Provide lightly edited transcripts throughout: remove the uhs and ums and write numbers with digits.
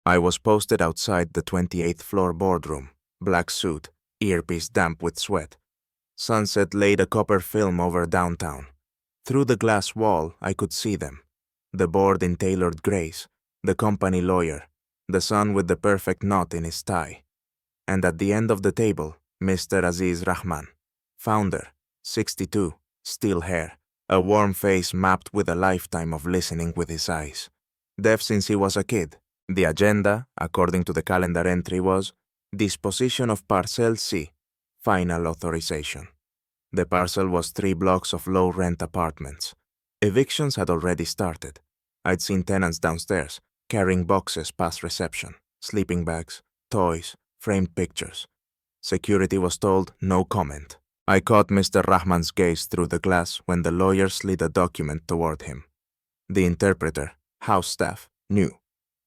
I was posted outside the 28th floor boardroom, black suit, earpiece damp with sweat. Sunset laid a copper film over downtown. Through the glass wall, I could see them. The board in tailored grays, the company lawyer, the son with the perfect knot in his tie. And at the end of the table, Mr. Aziz Rahman, founder, 62, still hair, a warm face mapped with a lifetime of listening with his eyes. Deaf since he was a kid. The agenda, according to the calendar entry, was Disposition of Parcel C, Final Authorization. The parcel was 3 blocks of low-rent apartments. Evictions had already started. I'd seen tenants downstairs, carrying boxes past reception, sleeping bags, toys, framed pictures. Security was told no comment. I caught Mr. Rahman's gaze through the glass when the lawyer slid a document toward him. The interpreter, house staff, knew.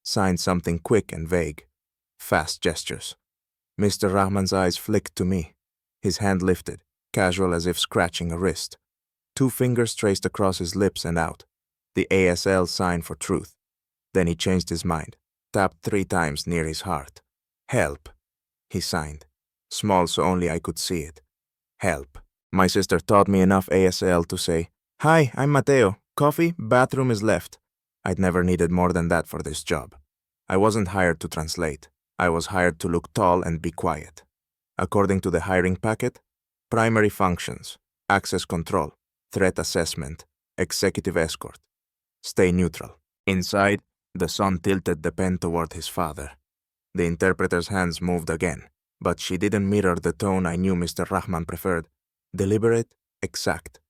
Signed something quick and vague. Fast gestures. Mr. Rahman's eyes flicked to me. His hand lifted, casual as if scratching a wrist. 2 fingers traced across his lips and out. The ASL sign for truth. Then he changed his mind, tapped 3 times near his heart. Help, he signed. Small so only I could see it. Help. My sister taught me enough ASL to say, "Hi, I'm Mateo. Coffee, bathroom is left." I'd never needed more than that for this job. I wasn't hired to translate. I was hired to look tall and be quiet. According to the hiring packet, primary functions, access control, threat assessment, executive escort. Stay neutral. Inside, the son tilted the pen toward his father. The interpreter's hands moved again, but she didn't mirror the tone I knew Mr. Rahman preferred. Deliberate, exact.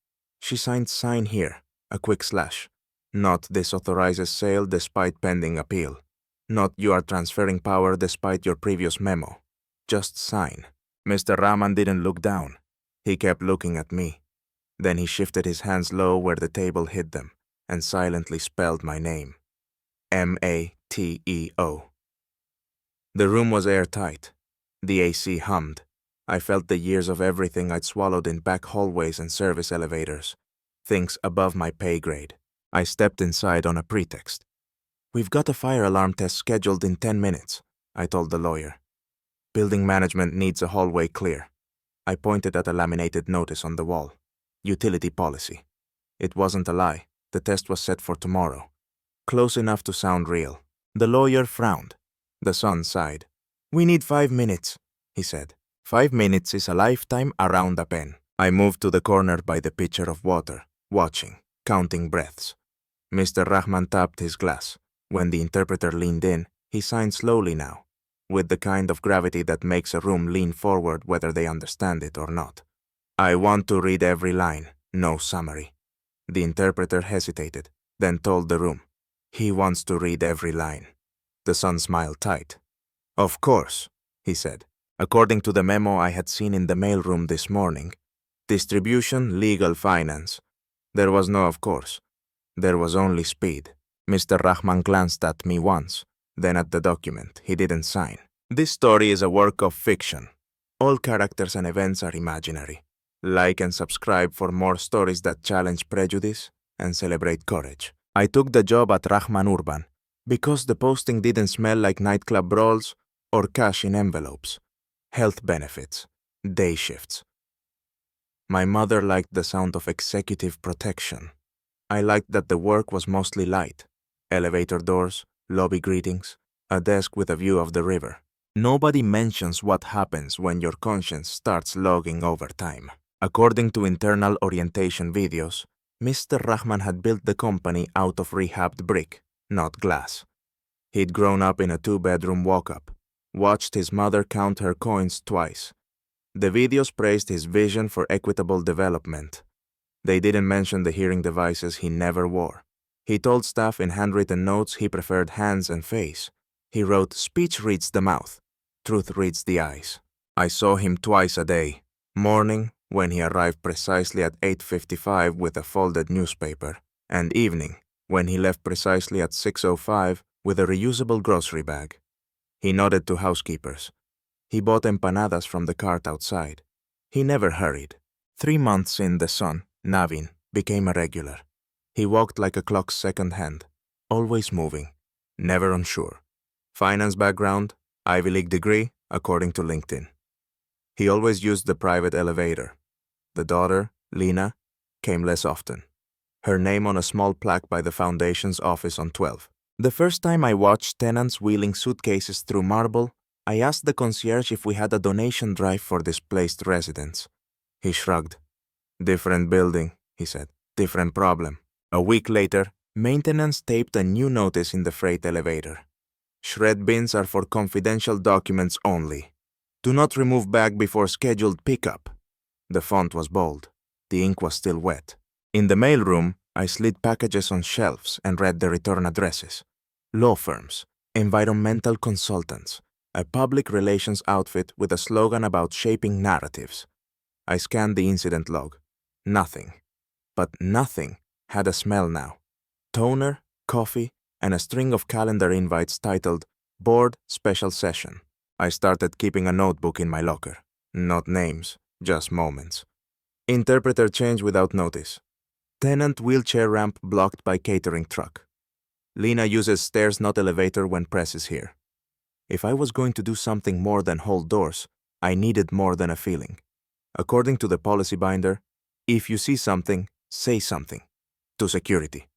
She signed sign here, a quick slash. Not this authorizes sale despite pending appeal. Not you are transferring power despite your previous memo. Just sign. Mr. Rahman didn't look down. He kept looking at me. Then he shifted his hands low where the table hid them and silently spelled my name. Mateo. The room was airtight. The AC hummed. I felt the years of everything I'd swallowed in back hallways and service elevators. Things above my pay grade. I stepped inside on a pretext. "We've got a fire alarm test scheduled in 10 minutes, I told the lawyer. "Building management needs a hallway clear." I pointed at a laminated notice on the wall. Utility policy. It wasn't a lie. The test was set for tomorrow. Close enough to sound real. The lawyer frowned. The son sighed. "We need 5 minutes, he said. 5 minutes is a lifetime around a pen. I moved to the corner by the pitcher of water, watching, counting breaths. Mr. Rahman tapped his glass. When the interpreter leaned in, he signed slowly now, with the kind of gravity that makes a room lean forward whether they understand it or not. "I want to read every line, no summary." The interpreter hesitated, then told the room, "He wants to read every line." The son smiled tight. "Of course," he said. According to the memo I had seen in the mailroom this morning, distribution, legal, finance. There was no of course. There was only speed. Mr. Rahman glanced at me once, then at the document. He didn't sign. "This story is a work of fiction. All characters and events are imaginary. Like and subscribe for more stories that challenge prejudice and celebrate courage." I took the job at Rahman Urban because the posting didn't smell like nightclub brawls or cash in envelopes. Health benefits, day shifts. My mother liked the sound of executive protection. I liked that the work was mostly light. Elevator doors, lobby greetings, a desk with a view of the river. Nobody mentions what happens when your conscience starts logging overtime. According to internal orientation videos, Mr. Rahman had built the company out of rehabbed brick, not glass. He'd grown up in a 2-bedroom walk-up, watched his mother count her coins twice. The videos praised his vision for equitable development. They didn't mention the hearing devices he never wore. He told staff in handwritten notes he preferred hands and face. He wrote, "Speech reads the mouth. Truth reads the eyes." I saw him twice a day. Morning, when he arrived precisely at 8:55 with a folded newspaper, and evening, when he left precisely at 6:05 with a reusable grocery bag. He nodded to housekeepers. He bought empanadas from the cart outside. He never hurried. 3 months in, the son, Navin, became a regular. He walked like a clock's second hand, always moving, never unsure. Finance background, Ivy League degree, according to LinkedIn. He always used the private elevator. The daughter, Lena, came less often. Her name on a small plaque by the foundation's office on 12. The first time I watched tenants wheeling suitcases through marble, I asked the concierge if we had a donation drive for displaced residents. He shrugged. Different building, he said. Different problem. A week later, maintenance taped a new notice in the freight elevator. Shred bins are for confidential documents only. Do not remove bag before scheduled pickup. The font was bold. The ink was still wet. In the mailroom, I slid packages on shelves and read the return addresses. Law firms, environmental consultants, a public relations outfit with a slogan about shaping narratives. I scanned the incident log. Nothing. But nothing had a smell now. Toner, coffee, and a string of calendar invites titled Board Special Session. I started keeping a notebook in my locker. Not names, just moments. Interpreter change without notice. Tenant wheelchair ramp blocked by catering truck. Lena uses stairs not elevator when press is here. If I was going to do something more than hold doors, I needed more than a feeling. According to the policy binder, if you see something, say something. To security.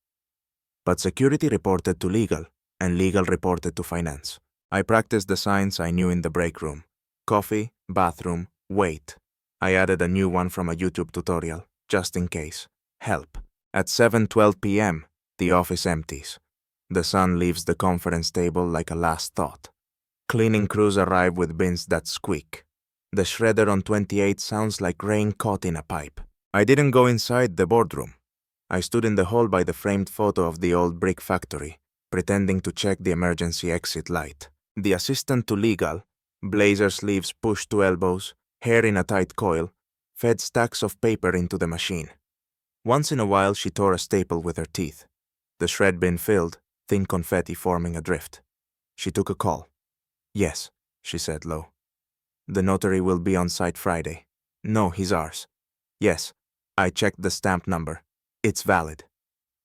But security reported to legal, and legal reported to finance. I practiced the signs I knew in the break room. Coffee, bathroom, wait. I added a new one from a YouTube tutorial, just in case. Help. At 7:12 p.m., the office empties. The son leaves the conference table like a last thought. Cleaning crews arrive with bins that squeak. The shredder on 28 sounds like rain caught in a pipe. I didn't go inside the boardroom. I stood in the hall by the framed photo of the old brick factory, pretending to check the emergency exit light. The assistant to legal, blazer sleeves pushed to elbows, hair in a tight coil, fed stacks of paper into the machine. Once in a while she tore a staple with her teeth. The shred bin filled, thin confetti forming a drift. She took a call. Yes, she said low. The notary will be on site Friday. No, he's ours. Yes, I checked the stamp number. It's valid.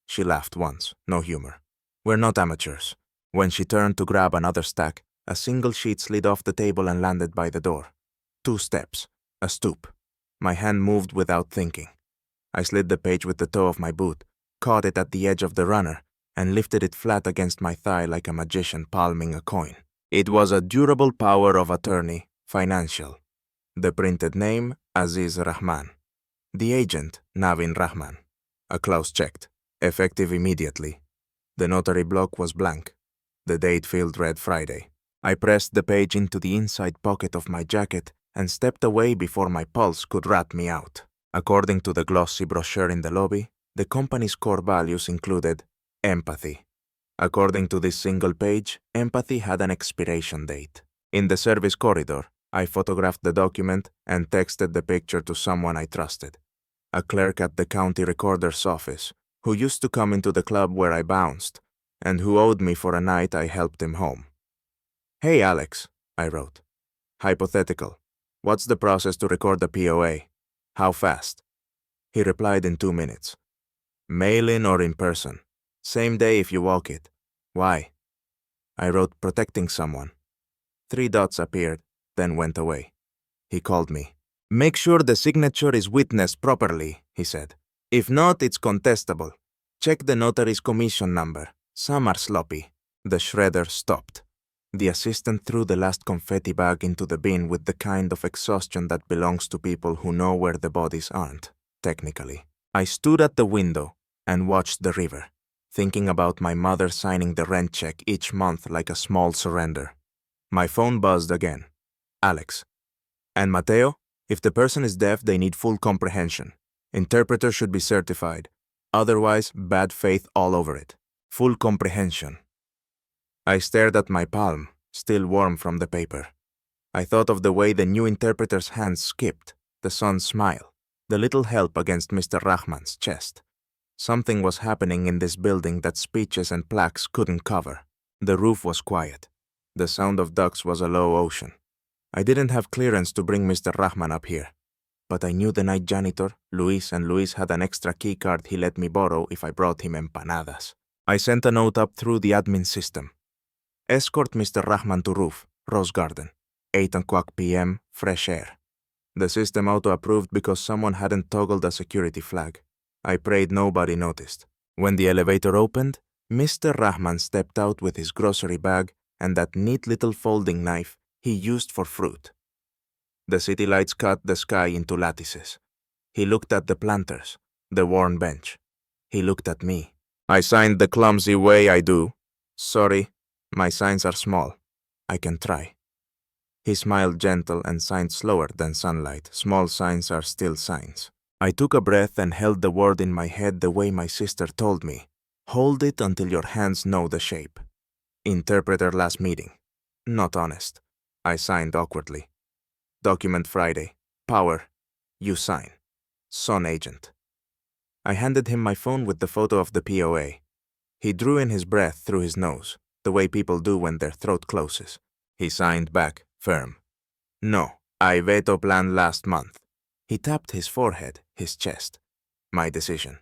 She laughed once, no humor. We're not amateurs. When she turned to grab another stack, a single sheet slid off the table and landed by the door. 2 steps, a stoop. My hand moved without thinking. I slid the page with the toe of my boot, caught it at the edge of the runner, and lifted it flat against my thigh like a magician palming a coin. It was a durable power of attorney, financial. The printed name, Aziz Rahman. The agent, Navin Rahman. A clause checked. Effective immediately. The notary block was blank. The date field read Friday. I pressed the page into the inside pocket of my jacket and stepped away before my pulse could rat me out. According to the glossy brochure in the lobby, the company's core values included empathy. According to this single page, empathy had an expiration date. In the service corridor, I photographed the document and texted the picture to someone I trusted. A clerk at the county recorder's office, who used to come into the club where I bounced, and who owed me for a night I helped him home. Hey Alex, I wrote. Hypothetical. What's the process to record the POA? How fast? He replied in 2 minutes. Mail in or in person. Same day if you walk it. Why? I wrote protecting someone. 3 dots appeared, then went away. He called me. Make sure the signature is witnessed properly, he said. If not, it's contestable. Check the notary's commission number. Some are sloppy. The shredder stopped. The assistant threw the last confetti bag into the bin with the kind of exhaustion that belongs to people who know where the bodies aren't, technically. I stood at the window and watched the river, thinking about my mother signing the rent check each month like a small surrender. My phone buzzed again. Alex. And Mateo, if the person is deaf, they need full comprehension. Interpreter should be certified. Otherwise, bad faith all over it. Full comprehension. I stared at my palm, still warm from the paper. I thought of the way the new interpreter's hands skipped, the son's smile, the little help against Mr. Rahman's chest. Something was happening in this building that speeches and plaques couldn't cover. The roof was quiet. The sound of ducks was a low ocean. I didn't have clearance to bring Mr. Rahman up here, but I knew the night janitor, Luis, and Luis had an extra key card he let me borrow if I brought him empanadas. I sent a note up through the admin system. Escort Mr. Rahman to roof, Rose Garden. 8 o'clock p.m., fresh air. The system auto-approved because someone hadn't toggled a security flag. I prayed nobody noticed. When the elevator opened, Mr. Rahman stepped out with his grocery bag and that neat little folding knife he used for fruit. The city lights cut the sky into lattices. He looked at the planters, the worn bench. He looked at me. I signed the clumsy way I do. Sorry, my signs are small. I can try. He smiled gentle and signed slower than sunlight. Small signs are still signs. I took a breath and held the word in my head the way my sister told me. Hold it until your hands know the shape. Interpreter last meeting. Not honest. I signed awkwardly. Document Friday. Power. You sign. Son agent. I handed him my phone with the photo of the POA. He drew in his breath through his nose, the way people do when their throat closes. He signed back, firm. No, I veto plan last month. He tapped his forehead, his chest. My decision.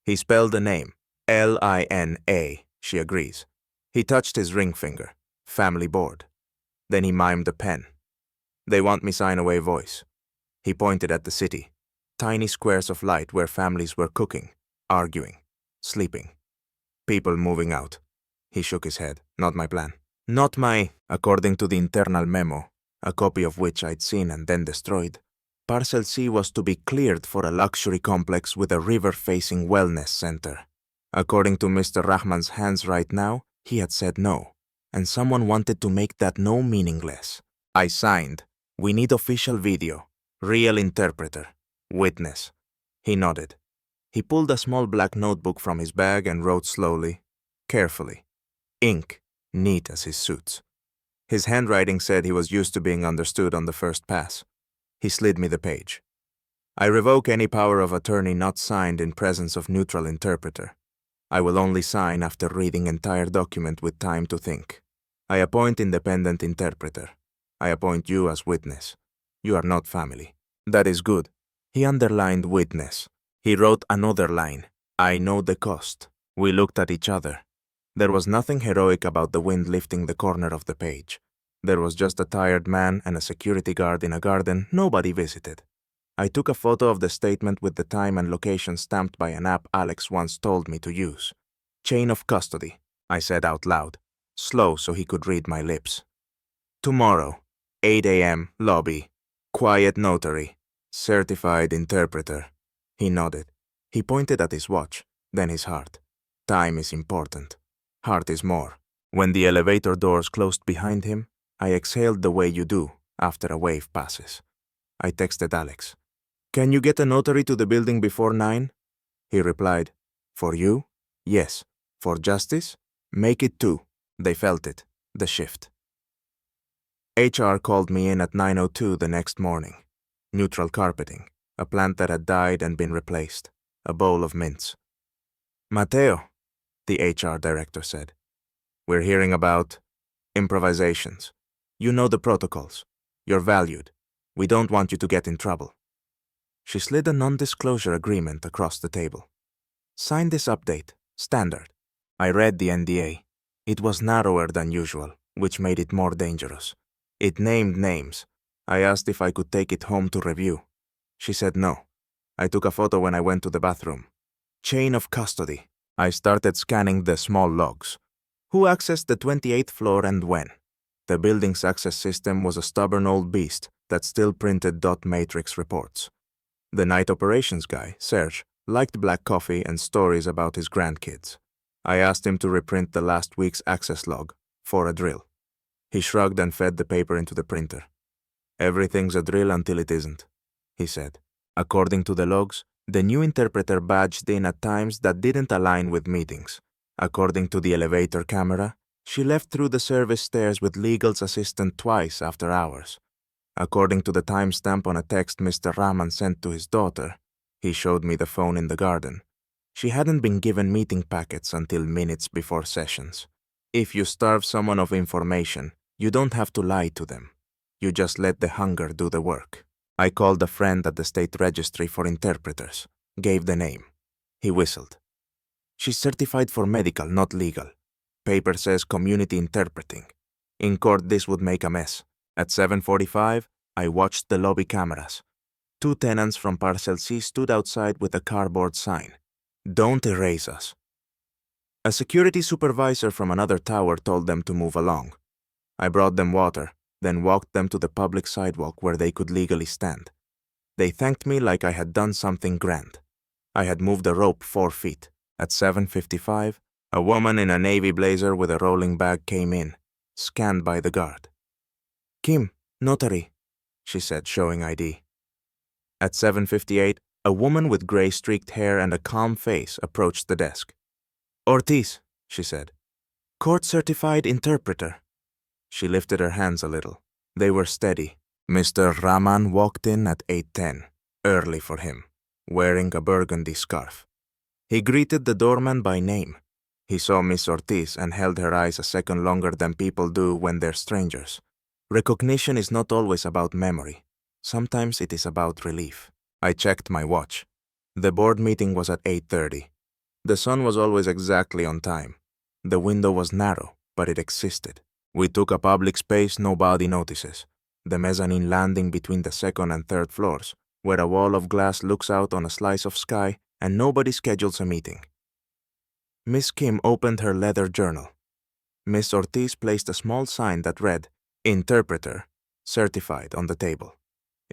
He spelled the name. Lina, she agrees. He touched his ring finger. Family board. Then he mimed a pen. They want me sign away voice. He pointed at the city. Tiny squares of light where families were cooking, arguing, sleeping. People moving out. He shook his head. Not my plan. Not my, according to the internal memo, a copy of which I'd seen and then destroyed. Parcel C was to be cleared for a luxury complex with a river-facing wellness center. According to Mr. Rahman's hands right now, he had said no, and someone wanted to make that no meaningless. I signed. We need official video. Real interpreter. Witness. He nodded. He pulled a small black notebook from his bag and wrote slowly, carefully. Ink, neat as his suits. His handwriting said he was used to being understood on the first pass. He slid me the page. I revoke any power of attorney not signed in presence of neutral interpreter. I will only sign after reading entire document with time to think. I appoint independent interpreter. I appoint you as witness. You are not family. That is good. He underlined witness. He wrote another line. I know the cost. We looked at each other. There was nothing heroic about the wind lifting the corner of the page. There was just a tired man and a security guard in a garden nobody visited. I took a photo of the statement with the time and location stamped by an app Alex once told me to use. Chain of custody, I said out loud, slow so he could read my lips. Tomorrow, 8 a.m., lobby. Quiet notary. Certified interpreter. He nodded. He pointed at his watch, then his heart. Time is important. Heart is more. When the elevator doors closed behind him, I exhaled the way you do after a wave passes. I texted Alex. Can you get a notary to the building before 9? He replied, for you? Yes. For justice? Make it 2. They felt it. The shift. HR called me in at 9:02 the next morning. Neutral carpeting, a plant that had died and been replaced, a bowl of mints. Mateo, the HR director said. We're hearing about improvisations. You know the protocols. You're valued. We don't want you to get in trouble. She slid a non-disclosure agreement across the table. Sign this update. Standard. I read the NDA. It was narrower than usual, which made it more dangerous. It named names. I asked if I could take it home to review. She said no. I took a photo when I went to the bathroom. Chain of custody. I started scanning the small logs. Who accessed the 28th floor and when? The building's access system was a stubborn old beast that still printed dot matrix reports. The night operations guy, Serge, liked black coffee and stories about his grandkids. I asked him to reprint the last week's access log, for a drill. He shrugged and fed the paper into the printer. Everything's a drill until it isn't, he said. According to the logs, the new interpreter badged in at times that didn't align with meetings. According to the elevator camera, she left through the service stairs with legal's assistant twice after hours. According to the timestamp on a text Mr. Rahman sent to his daughter, he showed me the phone in the garden. She hadn't been given meeting packets until minutes before sessions. If you starve someone of information, you don't have to lie to them. You just let the hunger do the work. I called a friend at the state registry for interpreters, gave the name. He whistled. She's certified for medical, not legal. Paper says community interpreting. In court, this would make a mess. At 7:45, I watched the lobby cameras. 2 tenants from Parcel C stood outside with a cardboard sign. Don't erase us. A security supervisor from another tower told them to move along. I brought them water, then walked them to the public sidewalk where they could legally stand. They thanked me like I had done something grand. I had moved a rope 4 feet. At 7:55, a woman in a navy blazer with a rolling bag came in, scanned by the guard. Kim, notary, she said, showing ID. At 7:58, a woman with gray-streaked hair and a calm face approached the desk. Ortiz, she said. Court-certified interpreter. She lifted her hands a little. They were steady. Mr. Rahman walked in at 8:10, early for him, wearing a burgundy scarf. He greeted the doorman by name. He saw Miss Ortiz and held her eyes a second longer than people do when they're strangers. Recognition is not always about memory. Sometimes it is about relief. I checked my watch. The board meeting was at 8:30. The sun was always exactly on time. The window was narrow, but it existed. We took a public space nobody notices, the mezzanine landing between the second and third floors, where a wall of glass looks out on a slice of sky and nobody schedules a meeting. Miss Kim opened her leather journal. Miss Ortiz placed a small sign that read, Interpreter, Certified, on the table.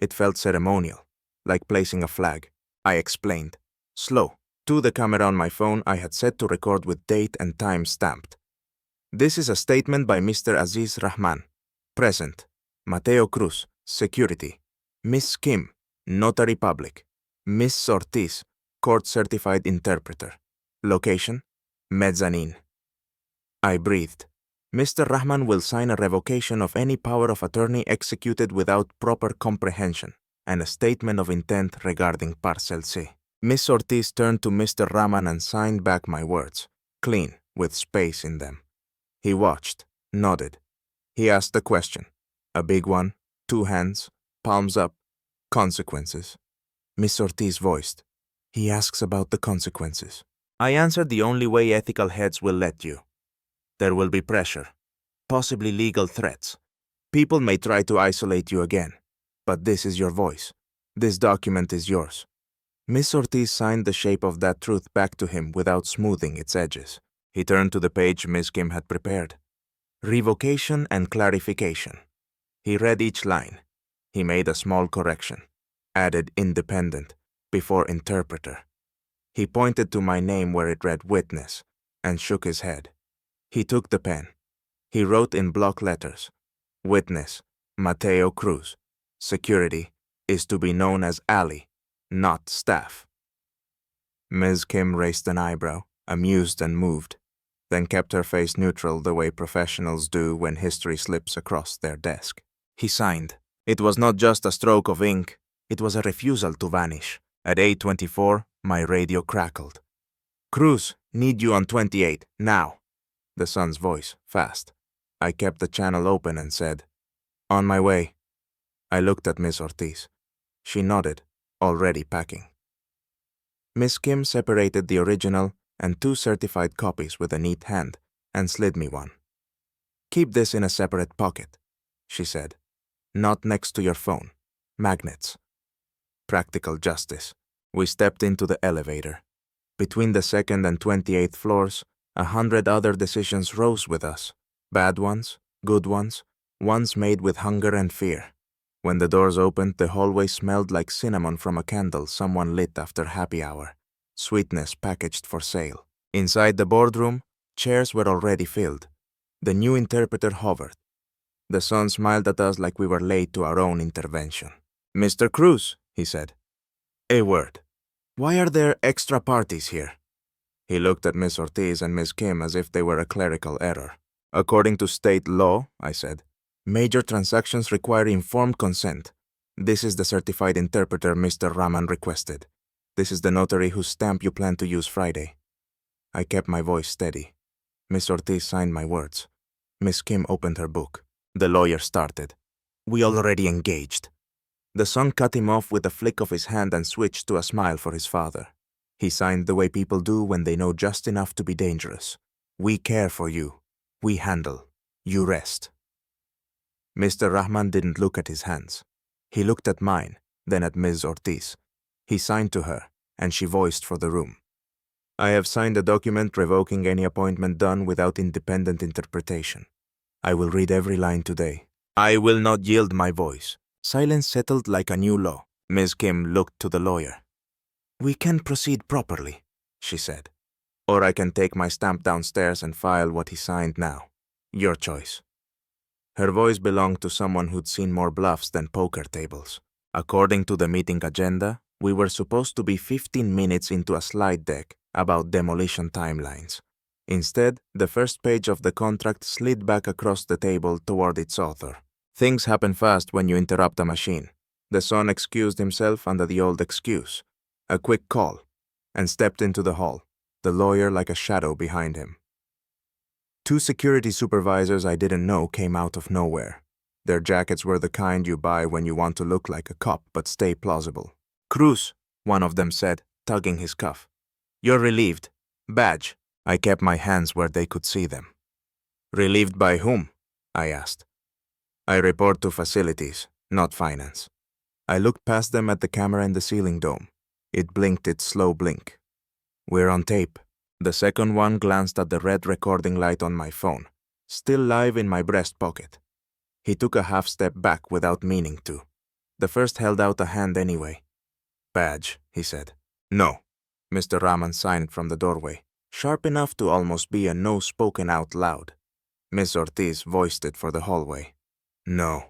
It felt ceremonial, like placing a flag. I explained, slow. To the camera on my phone I had set to record with date and time stamped. This is a statement by Mr. Aziz Rahman. Present. Mateo Cruz, Security. Miss Kim, Notary Public. Miss Ortiz, Court-Certified Interpreter. Location? Mezzanine. I breathed. Mr. Rahman will sign a revocation of any power of attorney executed without proper comprehension and a statement of intent regarding Parcel C. Miss Ortiz turned to Mr. Rahman and signed back my words, clean, with space in them. He watched, nodded. He asked a question. A big one, 2 hands, palms up. Consequences. Miss Ortiz voiced. He asks about the consequences. I answered the only way ethical heads will let you. There will be pressure, possibly legal threats. People may try to isolate you again, but this is your voice. This document is yours. Miss Ortiz signed the shape of that truth back to him without smoothing its edges. He turned to the page Miss Kim had prepared. Revocation and clarification. He read each line. He made a small correction. Added independent before interpreter. He pointed to my name where it read witness and shook his head. He took the pen. He wrote in block letters. Witness, Mateo Cruz. Security is to be known as Ali, not staff. Ms. Kim raised an eyebrow, amused and moved, then kept her face neutral the way professionals do when history slips across their desk. He signed. It was not just a stroke of ink, it was a refusal to vanish. At 8:24, my radio crackled. Cruz, need you on 28, now. The son's voice, fast. I kept the channel open and said, On my way. I looked at Miss Ortiz. She nodded, already packing. Miss Kim separated the original and 2 certified copies with a neat hand and slid me one. Keep this in a separate pocket, she said. Not next to your phone. Magnets. Practical justice. We stepped into the elevator. Between the 2nd and 28th floors, 100 other decisions rose with us. Bad ones, good ones, ones made with hunger and fear. When the doors opened, the hallway smelled like cinnamon from a candle someone lit after happy hour. Sweetness packaged for sale. Inside the boardroom, chairs were already filled. The new interpreter hovered. The son smiled at us like we were late to our own intervention. Mr. Cruz, he said. A word. Why are there extra parties here? He looked at Miss Ortiz and Miss Kim as if they were a clerical error. According to state law, I said, major transactions require informed consent. This is the certified interpreter Mr. Rahman requested. This is the notary whose stamp you plan to use Friday. I kept my voice steady. Miss Ortiz signed my words. Miss Kim opened her book. The lawyer started. We already engaged. The son cut him off with a flick of his hand and switched to a smile for his father. He signed the way people do when they know just enough to be dangerous. We care for you. We handle. You rest. Mr. Rahman didn't look at his hands. He looked at mine, then at Ms. Ortiz. He signed to her, and she voiced for the room. I have signed a document revoking any appointment done without independent interpretation. I will read every line today. I will not yield my voice. Silence settled like a new law. Ms. Kim looked to the lawyer. We can proceed properly, she said. Or I can take my stamp downstairs and file what he signed now. Your choice. Her voice belonged to someone who'd seen more bluffs than poker tables. According to the meeting agenda, we were supposed to be 15 minutes into a slide deck about demolition timelines. Instead, the first page of the contract slid back across the table toward its author. Things happen fast when you interrupt a machine. The son excused himself under the old excuse. A quick call, and stepped into the hall, the lawyer like a shadow behind him. 2 security supervisors I didn't know came out of nowhere. Their jackets were the kind you buy when you want to look like a cop but stay plausible. Cruz, one of them said, tugging his cuff. You're relieved. Badge. I kept my hands where they could see them. Relieved by whom? I asked. I report to facilities, not finance. I looked past them at the camera in the ceiling dome. It blinked its slow blink. We're on tape. The second one glanced at the red recording light on my phone, still live in my breast pocket. He took a half step back without meaning to. The first held out a hand anyway. Badge, he said. No. Mr. Rahman signed from the doorway, sharp enough to almost be a no spoken out loud. Miss Ortiz voiced it for the hallway. No.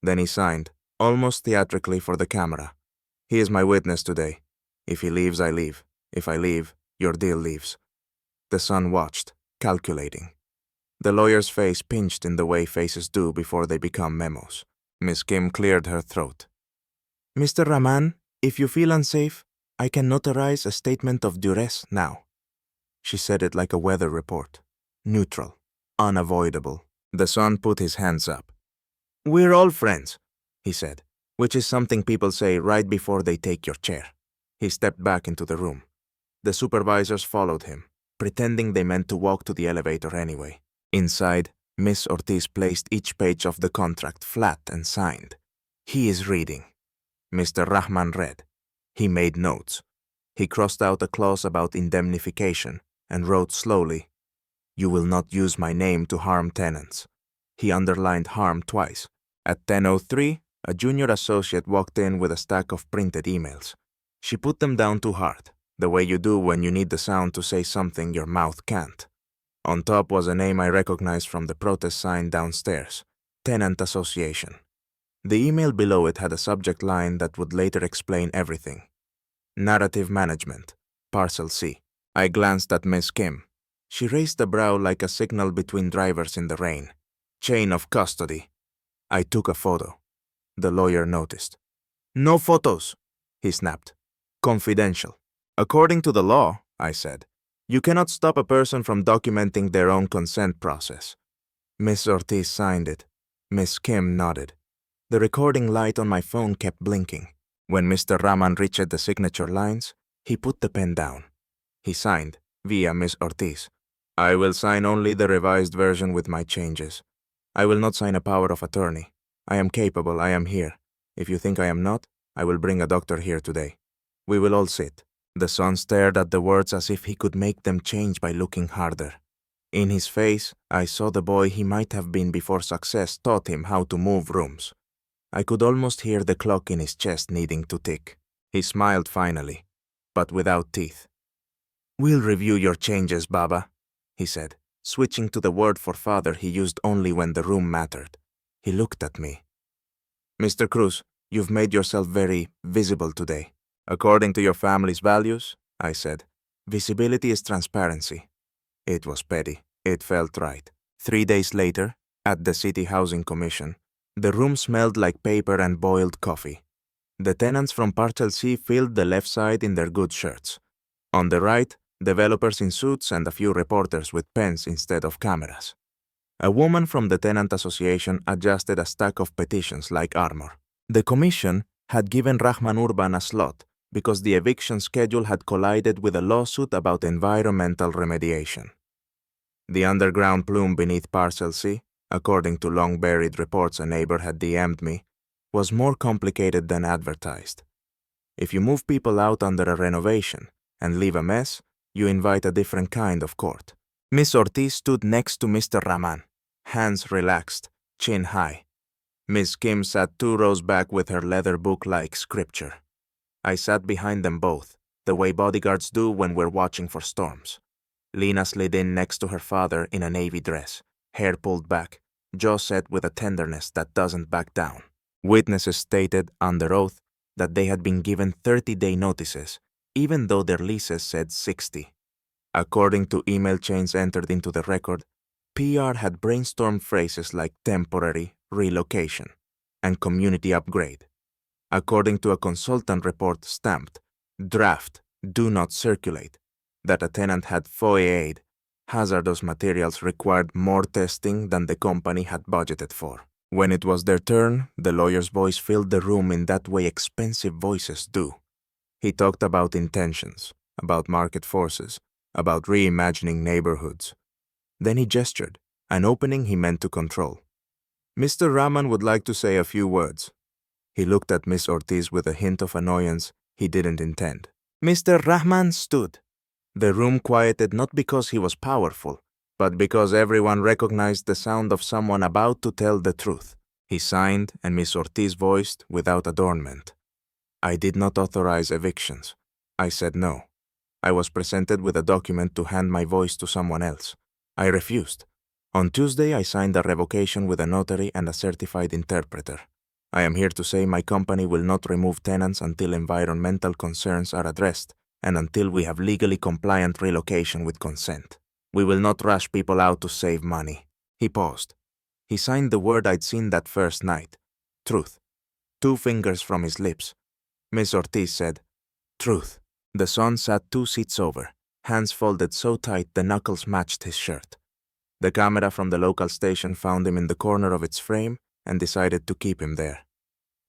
Then he signed, almost theatrically for the camera. He is my witness today. If he leaves, I leave. If I leave, your deal leaves. The son watched, calculating. The lawyer's face pinched in the way faces do before they become memos. Miss Kim cleared her throat. Mr. Rahman, if you feel unsafe, I can notarize a statement of duress now. She said it like a weather report. Neutral. Unavoidable. The son put his hands up. We're all friends, he said, which is something people say right before they take your chair. He stepped back into the room. The supervisors followed him, pretending they meant to walk to the elevator anyway. Inside, Miss Ortiz placed each page of the contract flat and signed. He is reading. Mr. Rahman read. He made notes. He crossed out a clause about indemnification and wrote slowly, You will not use my name to harm tenants. He underlined harm twice. At 10:03, a junior associate walked in with a stack of printed emails. She put them down too hard, the way you do when you need the sound to say something your mouth can't. On top was a name I recognized from the protest sign downstairs, Tenant Association. The email below it had a subject line that would later explain everything. Narrative Management, Parcel C. I glanced at Miss Kim. She raised a brow like a signal between drivers in the rain. Chain of custody. I took a photo. The lawyer noticed. No photos, he snapped. Confidential. According to the law, I said, you cannot stop a person from documenting their own consent process. Miss Ortiz signed it. Miss Kim nodded. The recording light on my phone kept blinking. When Mr. Rahman reached the signature lines, he put the pen down. He signed, via Miss Ortiz. I will sign only the revised version with my changes. I will not sign a power of attorney. I am capable, I am here. If you think I am not, I will bring a doctor here today. We will all sit. The son stared at the words as if he could make them change by looking harder. In his face, I saw the boy he might have been before success taught him how to move rooms. I could almost hear the clock in his chest needing to tick. He smiled finally, but without teeth. We'll review your changes, Baba, he said, switching to the word for father he used only when the room mattered. He looked at me. Mr. Cruz, you've made yourself very visible today. According to your family's values, I said, visibility is transparency. It was petty. It felt right. 3 days later, at the City Housing Commission, the room smelled like paper and boiled coffee. The tenants from Parcel C filled the left side in their good shirts. On the right, developers in suits and a few reporters with pens instead of cameras. A woman from the Tenant Association adjusted a stack of petitions like armor. The commission had given Rahman Urban a slot because the eviction schedule had collided with a lawsuit about environmental remediation. The underground plume beneath Parcel C, according to long-buried reports a neighbor had DM'd me, was more complicated than advertised. If you move people out under a renovation and leave a mess, you invite a different kind of court. Miss Ortiz stood next to Mr. Rahman, hands relaxed, chin high. Miss Kim sat 2 rows back with her leather book like scripture. I sat behind them both, the way bodyguards do when we're watching for storms. Lena slid in next to her father in a navy dress, hair pulled back, jaw set with a tenderness that doesn't back down. Witnesses stated under oath that they had been given 30-day notices, even though their leases said 60. According to email chains entered into the record, PR had brainstormed phrases like temporary, relocation, and community upgrade. According to a consultant report stamped, draft, do not circulate, that a tenant had foya'd, hazardous materials required more testing than the company had budgeted for. When it was their turn, the lawyer's voice filled the room in that way expensive voices do. He talked about intentions, about market forces, about reimagining neighborhoods. Then he gestured, an opening he meant to control. Mr. Rahman would like to say a few words. He looked at Miss Ortiz with a hint of annoyance he didn't intend. Mr. Rahman stood. The room quieted not because he was powerful, but because everyone recognized the sound of someone about to tell the truth. He signed, and Miss Ortiz voiced, without adornment. I did not authorize evictions. I said no. I was presented with a document to hand my voice to someone else. I refused. On Tuesday, I signed a revocation with a notary and a certified interpreter. I am here to say my company will not remove tenants until environmental concerns are addressed and until we have legally compliant relocation with consent. We will not rush people out to save money. He paused. He signed the word I'd seen that first night. Truth. 2 fingers from his lips. Miss Ortiz said, Truth. The son sat 2 seats over, hands folded so tight the knuckles matched his shirt. The camera from the local station found him in the corner of its frame and decided to keep him there.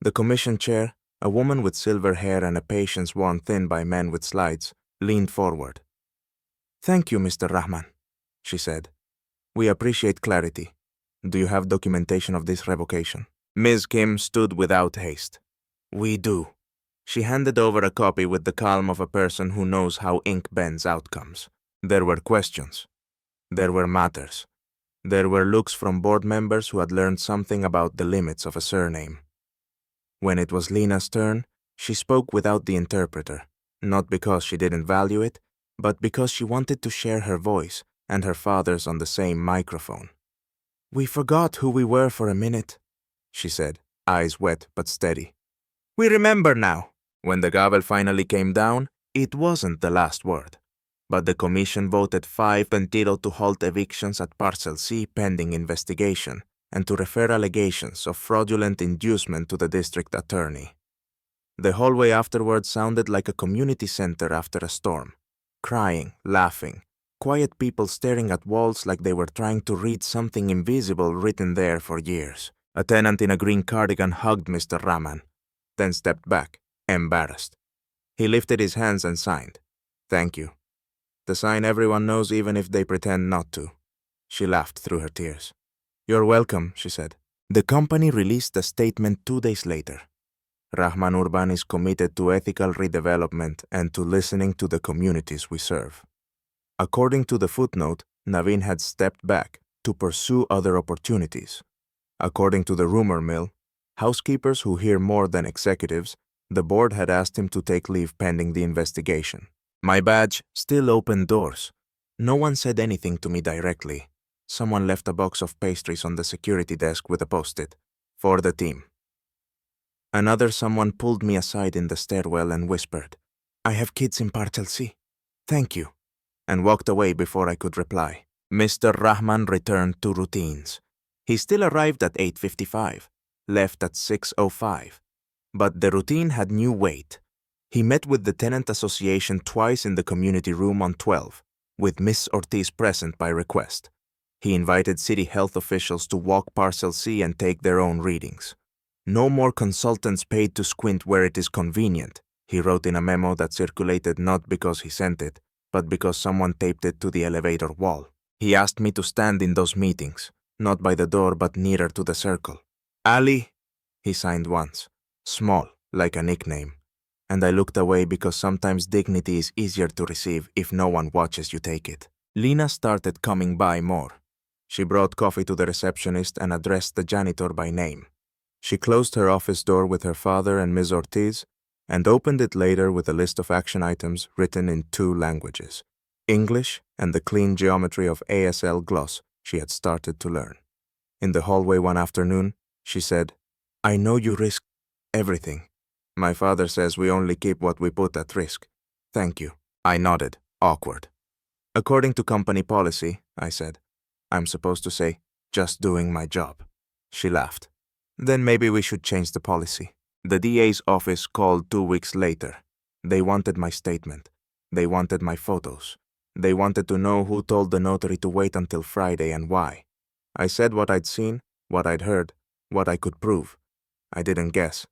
The commission chair, a woman with silver hair and a patience worn thin by men with slides, leaned forward. Thank you, Mr. Rahman, she said. We appreciate clarity. Do you have documentation of this revocation? Ms. Kim stood without haste. We do. She handed over a copy with the calm of a person who knows how ink bends outcomes. There were questions. There were matters. There were looks from board members who had learned something about the limits of a surname. When it was Lena's turn, she spoke without the interpreter, not because she didn't value it, but because she wanted to share her voice and her father's on the same microphone. We forgot who we were for a minute, she said, eyes wet but steady. We remember now. When the gavel finally came down, it wasn't the last word. But the commission voted 5-0 to halt evictions at Parcel C pending investigation and to refer allegations of fraudulent inducement to the district attorney. The hallway afterwards sounded like a community center after a storm. Crying, laughing, quiet people staring at walls like they were trying to read something invisible written there for years. A tenant in a green cardigan hugged Mr. Rahman, then stepped back, embarrassed. He lifted his hands and signed. Thank you. The sign everyone knows even if they pretend not to. She laughed through her tears. You're welcome, she said. The company released a statement 2 days later. Rahman Urban is committed to ethical redevelopment and to listening to the communities we serve. According to the footnote, Naveen had stepped back to pursue other opportunities. According to the rumor mill, housekeepers who hear more than executives, the board had asked him to take leave pending the investigation. My badge still opened doors. No one said anything to me directly. Someone left a box of pastries on the security desk with a post-it. For the team. Another someone pulled me aside in the stairwell and whispered, I have kids in Parcel C. Thank you. And walked away before I could reply. Mr. Rahman returned to routines. He still arrived at 8:55, left at 6:05. But the routine had new weight. He met with the tenant association twice in the community room on 12, with Miss Ortiz present by request. He invited city health officials to walk Parcel C and take their own readings. No more consultants paid to squint where it is convenient, he wrote in a memo that circulated not because he sent it, but because someone taped it to the elevator wall. He asked me to stand in those meetings, not by the door but nearer to the circle. Ali, he signed once, small, like a nickname. And I looked away because sometimes dignity is easier to receive if no one watches you take it. Lena started coming by more. She brought coffee to the receptionist and addressed the janitor by name. She closed her office door with her father and Ms. Ortiz and opened it later with a list of action items written in 2 languages, English and the clean geometry of ASL gloss she had started to learn. In the hallway one afternoon, she said, "I know you risk everything. My father says we only keep what we put at risk. Thank you." I nodded, awkward. "According to company policy," I said. "I'm supposed to say, just doing my job." She laughed. "Then maybe we should change the policy." The DA's office called 2 weeks later. They wanted my statement. They wanted my photos. They wanted to know who told the notary to wait until Friday and why. I said what I'd seen, what I'd heard, what I could prove. I didn't guess.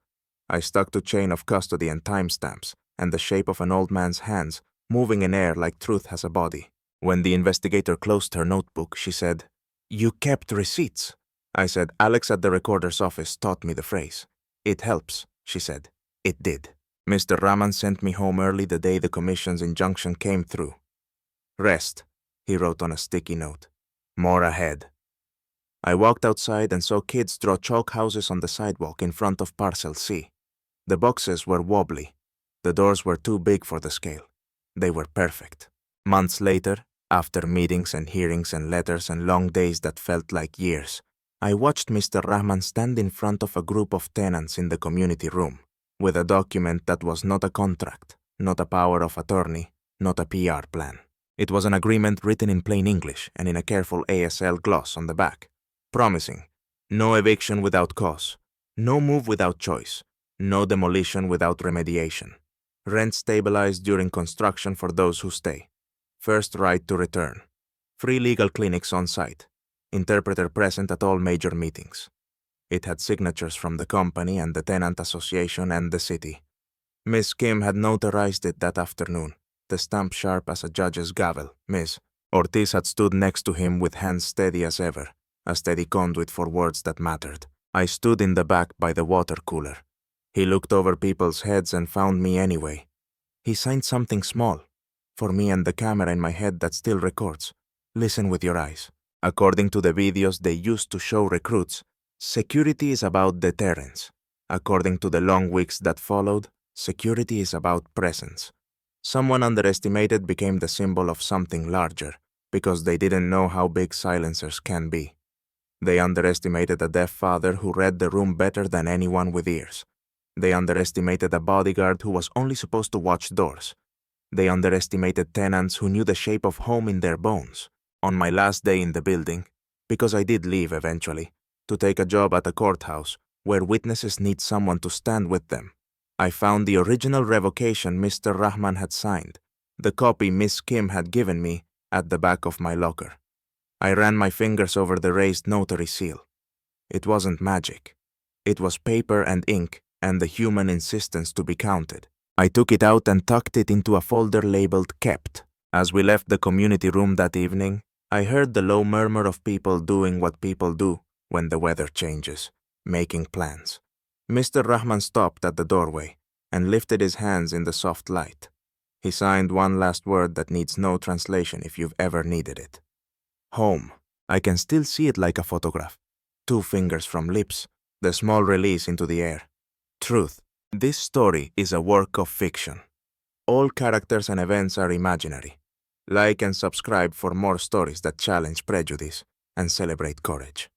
I stuck to chain of custody and timestamps, and the shape of an old man's hands, moving in air like truth has a body. When the investigator closed her notebook, she said, "You kept receipts." I said, "Alex at the recorder's office taught me the phrase." "It helps," she said. It did. Mr. Rahman sent me home early the day the commission's injunction came through. "Rest," he wrote on a sticky note. "More ahead." I walked outside and saw kids draw chalk houses on the sidewalk in front of Parcel C. The boxes were wobbly. The doors were too big for the scale. They were perfect. Months later, after meetings and hearings and letters and long days that felt like years, I watched Mr. Rahman stand in front of a group of tenants in the community room, with a document that was not a contract, not a power of attorney, not a PR plan. It was an agreement written in plain English and in a careful ASL gloss on the back, promising no eviction without cause, no move without choice, no demolition without remediation, rent stabilized during construction for those who stay, first right to return, free legal clinics on site, interpreter present at all major meetings. It had signatures from the company and the tenant association and the city. Miss Kim had notarized it that afternoon, the stamp sharp as a judge's gavel. Miss Ortiz had stood next to him with hands steady as ever, a steady conduit for words that mattered. I stood in the back by the water cooler. He looked over people's heads and found me anyway. He signed something small, for me and the camera in my head that still records. Listen with your eyes. According to the videos they used to show recruits, security is about deterrence. According to the long weeks that followed, security is about presence. Someone underestimated became the symbol of something larger, because they didn't know how big silencers can be. They underestimated a deaf father who read the room better than anyone with ears. They underestimated a bodyguard who was only supposed to watch doors. They underestimated tenants who knew the shape of home in their bones. On my last day in the building, because I did leave eventually, to take a job at a courthouse where witnesses need someone to stand with them, I found the original revocation Mr. Rahman had signed, the copy Miss Kim had given me, at the back of my locker. I ran my fingers over the raised notary seal. It wasn't magic. It was paper and ink and the human insistence to be counted. I took it out and tucked it into a folder labeled "Kept." As we left the community room that evening, I heard the low murmur of people doing what people do when the weather changes, making plans. Mr. Rahman stopped at the doorway and lifted his hands in the soft light. He signed one last word that needs no translation if you've ever needed it. Home. I can still see it like a photograph. 2 fingers from lips, the small release into the air. Truth. This story is a work of fiction. All characters and events are imaginary. Like and subscribe for more stories that challenge prejudice and celebrate courage.